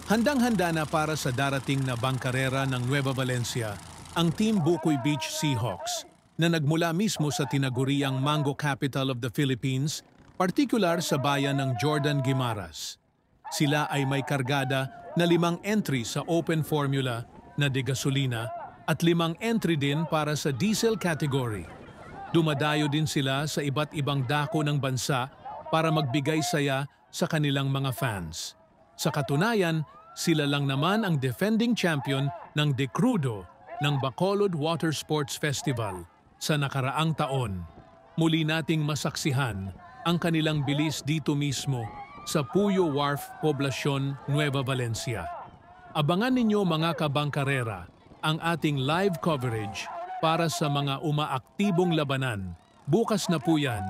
Handang-handa na para sa darating na bangkarera ng Nueva Valencia ang Team Bukoy Beach Seahawks na nagmula mismo sa tinaguriang Mango Capital of the Philippines, partikular sa bayan ng Jordan Guimaras. Sila ay may kargada na 5 entry sa open formula na de gasolina at 5 entry din para sa diesel category. Dumadayo din sila sa iba't ibang dako ng bansa para magbigay saya sa kanilang mga fans. Sa katunayan, sila lang naman ang defending champion ng De Crudo ng Bacolod Water Sports Festival sa nakaraang taon. Muli nating masaksihan ang kanilang bilis dito mismo sa Puyo Wharf, Poblacion, Nueva Valencia. Abangan ninyo mga kabangkarera ang ating live coverage para sa mga umaaktibong labanan. Bukas na po yan.